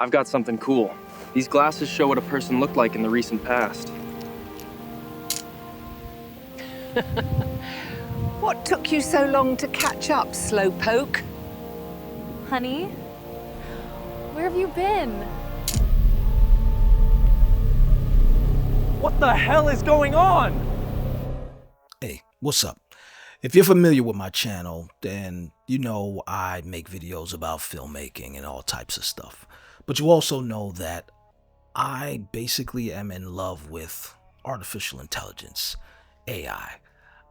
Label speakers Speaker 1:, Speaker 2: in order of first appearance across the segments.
Speaker 1: I've got something cool. These glasses show what a person looked like in the recent past.
Speaker 2: What took you so long to catch up, slowpoke?
Speaker 3: Honey, where have you been?
Speaker 1: What the hell is going on?
Speaker 4: Hey, what's up? If you're familiar with my channel, then you know I make videos about filmmaking and all types of stuff. But you also know that I basically am in love with artificial intelligence, AI.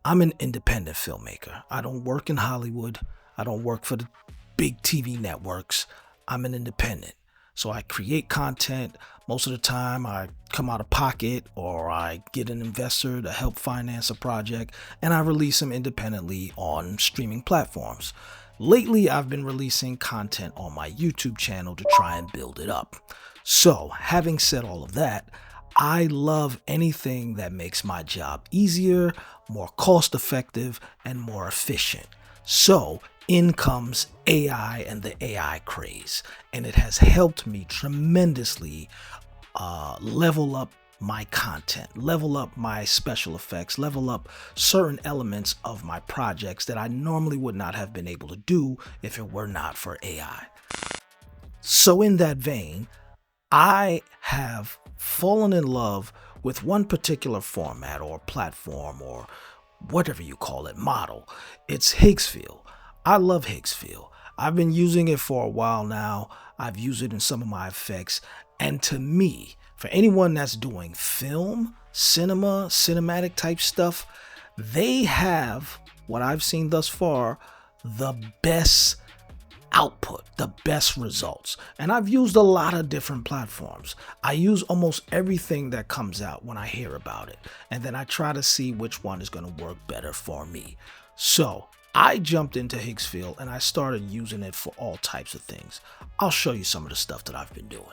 Speaker 4: I'm an independent filmmaker. I don't work in Hollywood. I don't work for the big TV networks. I'm an independent. So I create content. Most of the time I come out of pocket or I get an investor to help finance a project and I release them independently on streaming platforms. Lately, I've been releasing content on my YouTube channel to try and build it up. So having said all of that, I love anything that makes my job easier, more cost effective, and more efficient. So in comes AI and the AI craze, and it has helped me tremendously level up my content, level up my special effects, level up certain elements of my projects that I normally would not have been able to do if it were not for AI. So in that vein, I have fallen in love with one particular format or platform or whatever you call it, model. It's Higgsfield. I love Higgsfield. I've been using it for a while now. I've used it in some of my effects. And to me, for anyone that's doing film, cinema, cinematic type stuff, they have, what I've seen thus far, the best output, the best results. And I've used a lot of different platforms. I use almost everything that comes out when I hear about it. And then I try to see which one is going to work better for me. So I jumped into Higgsfield and I started using it for all types of things. I'll show you some of the stuff that I've been doing.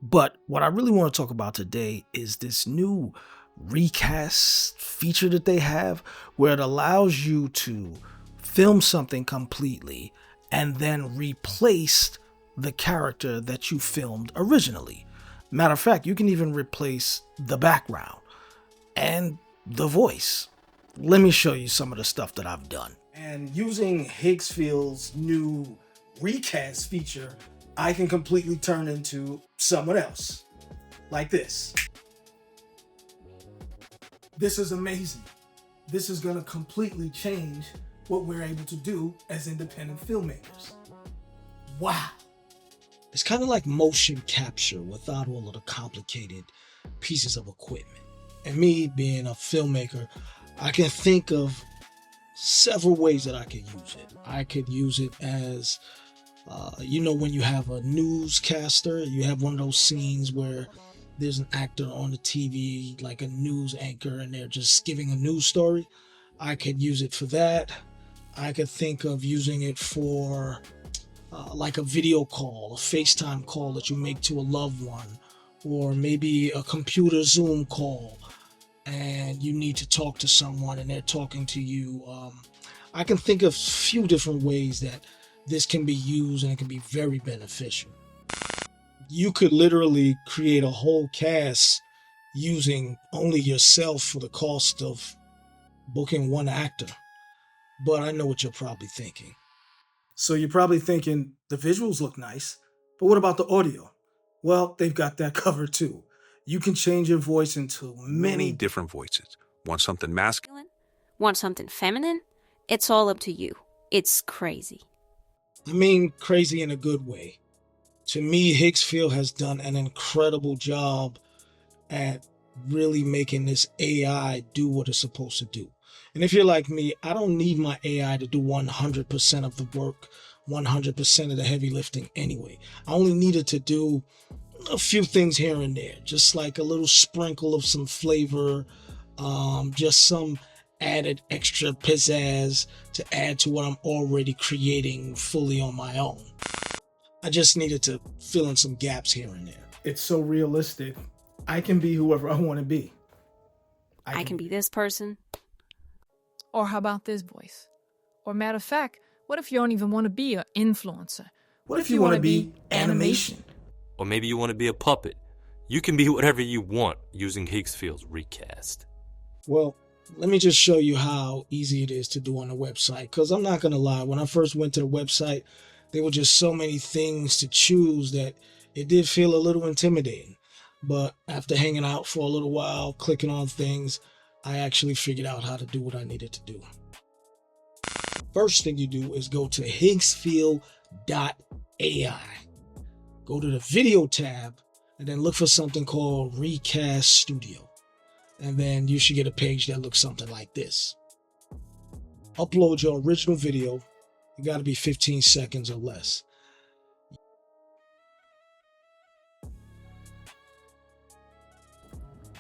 Speaker 4: But what I really want to talk about today is this new recast feature that they have where it allows you to film something completely and then replace the character that you filmed originally. Matter of fact, you can even replace the background and the voice. Let me show you some of the stuff that I've done. And using Higgsfield's new recast feature, I can completely turn into someone else, like this. This is amazing. This is gonna completely change what we're able to do as independent filmmakers. Wow. It's kind of like motion capture without all of the complicated pieces of equipment. And me being a filmmaker, I can think of several ways that I could use it. I could use it as you know, when you have a newscaster, you have one of those scenes where there's an actor on the TV, like a news anchor, and they're just giving a news story. I could use it for that. I could think of using it for like a video call, a FaceTime call that you make to a loved one, or maybe a computer Zoom call, and you need to talk to someone and they're talking to you. I can think of a few different ways that this can be used and it can be very beneficial. You could literally create a whole cast using only yourself for the cost of booking one actor. But I know what you're probably thinking. So you're probably thinking the visuals look nice, but what about the audio? Well, they've got that covered too. You can change your voice into many
Speaker 5: different voices. Want something masculine?
Speaker 3: Want something feminine? It's all up to you. It's crazy.
Speaker 4: I mean, crazy in a good way. To me, Higgsfield has done an incredible job at really making this AI do what it's supposed to do. And if you're like me, I don't need my AI to do 100% of the work 100% of the heavy lifting anyway. I only needed to do a few things here and there, just like a little sprinkle of some flavor, just some added extra pizzazz to add to what I'm already creating fully on my own. I just needed to fill in some gaps here and there. It's so realistic. I can be whoever I want to be.
Speaker 3: I can be this person.
Speaker 6: Or how about this voice? Or matter of fact, what if you don't even want to be an influencer?
Speaker 4: What if you want to be animation?
Speaker 7: Or maybe you want to be a puppet. You can be whatever you want using Higgsfield Recast.
Speaker 4: Well, let me just show you how easy it is to do on the website. Because I'm not going to lie, when I first went to the website, there were just so many things to choose that it did feel a little intimidating. But after hanging out for a little while, clicking on things, I actually figured out how to do what I needed to do. First thing you do is go to Higgsfield.ai. Go to the video tab and then look for something called Recast Studio. And then you should get a page that looks something like this. Upload your original video. It got to be 15 seconds or less.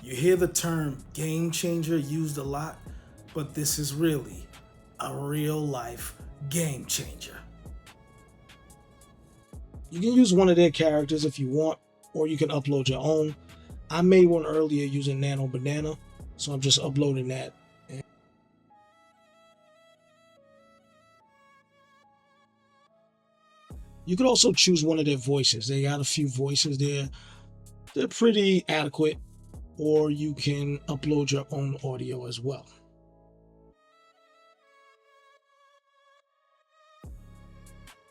Speaker 4: You hear the term game changer used a lot, but this is really a real life game changer. You can use one of their characters if you want, or you can upload your own. I made one earlier using Nano Banana, so I'm just uploading that. You could also choose one of their voices. They got a few voices there. They're pretty adequate. Or you can upload your own audio as well.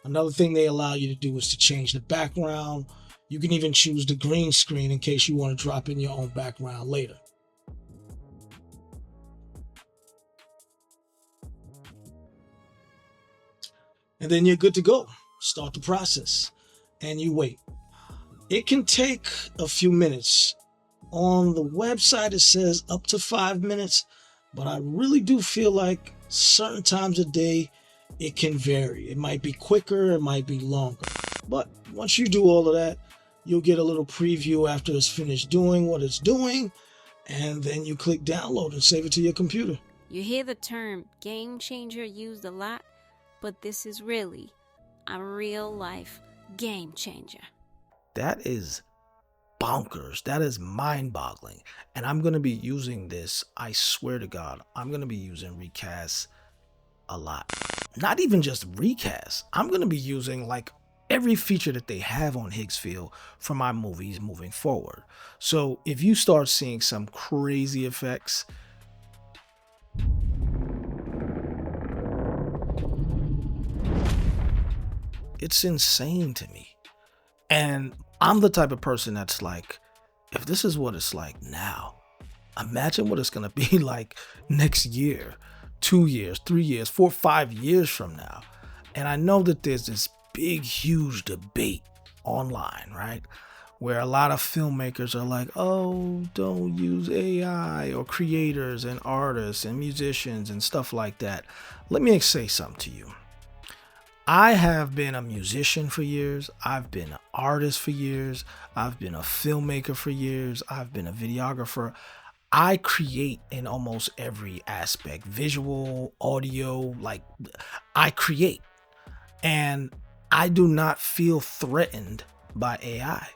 Speaker 4: Another thing they allow you to do is to change the background. You can even choose the green screen in case you want to drop in your own background later. And then you're good to go. Start the process and you wait. It can take a few minutes. On the website, it says up to 5 minutes, but I really do feel like certain times of day, it can vary. It might be quicker, it might be longer. But once you do all of that, you'll get a little preview after it's finished doing what it's doing, and then you click download and save it to your computer.
Speaker 3: You hear the term game changer used a lot, but this is really a real life game changer.
Speaker 4: That is bonkers. That is mind-boggling. And I'm going to be using this, I swear to God, I'm going to be using Recast a lot. Not even just Recast. I'm going to be using like every feature that they have on Higgsfield for my movies moving forward. So if you start seeing some crazy effects, it's insane to me. And I'm the type of person that's like, if this is what it's like now, imagine what it's going to be like next year, 2 years, 3 years, 4, 5 years from now. And I know that there's this big, huge debate online, right? Where a lot of filmmakers are like, oh, don't use AI, or creators and artists and musicians and stuff like that. Let me say something to you. I have been a musician for years. I've been an artist for years. I've been a filmmaker for years. I've been a videographer. I create in almost every aspect, visual, audio, like I create. And I do not feel threatened by AI.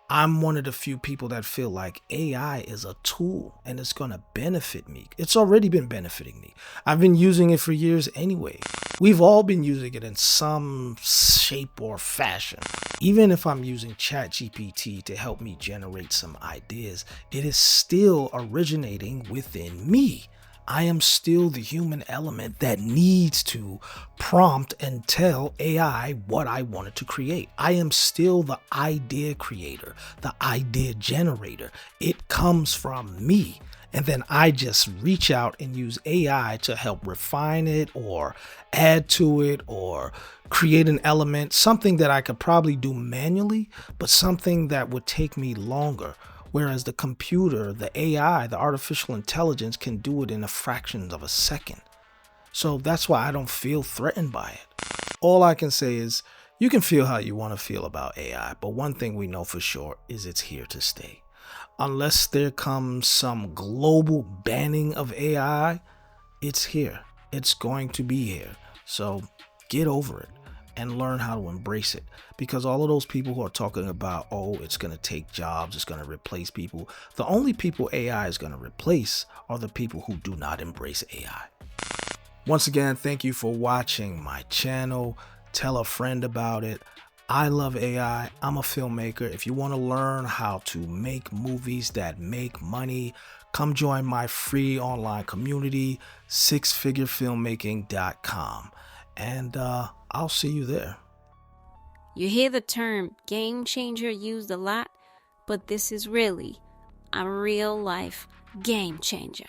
Speaker 4: I'm one of the few people that feel like AI is a tool and it's going to benefit me. It's already been benefiting me. I've been using it for years anyway. We've all been using it in some shape or fashion. Even if I'm using ChatGPT to help me generate some ideas, it is still originating within me. I am still the human element that needs to prompt and tell AI what I wanted to create. I am still the idea creator, the idea generator. It comes from me. And then I just reach out and use AI to help refine it or add to it or create an element, something that I could probably do manually, but something that would take me longer. Whereas the computer, the AI, the artificial intelligence can do it in a fraction of a second. So that's why I don't feel threatened by it. all I can say is you can feel how you want to feel about AI, but one thing we know for sure is it's here to stay. Unless there comes some global banning of AI, it's here. It's going to be here. So get over it and learn how to embrace it. Because all of those people who are talking about, oh, it's going to take jobs, it's going to replace people, the only people AI is going to replace are the people who do not embrace AI. Once again, thank you for watching my channel. Tell a friend about it. I love AI. I'm a filmmaker. If you want to learn how to make movies that make money, come join my free online community, sixfigurefilmmaking.com. And I'll see you there.
Speaker 3: You hear the term game changer used a lot, but this is really a real life game changer.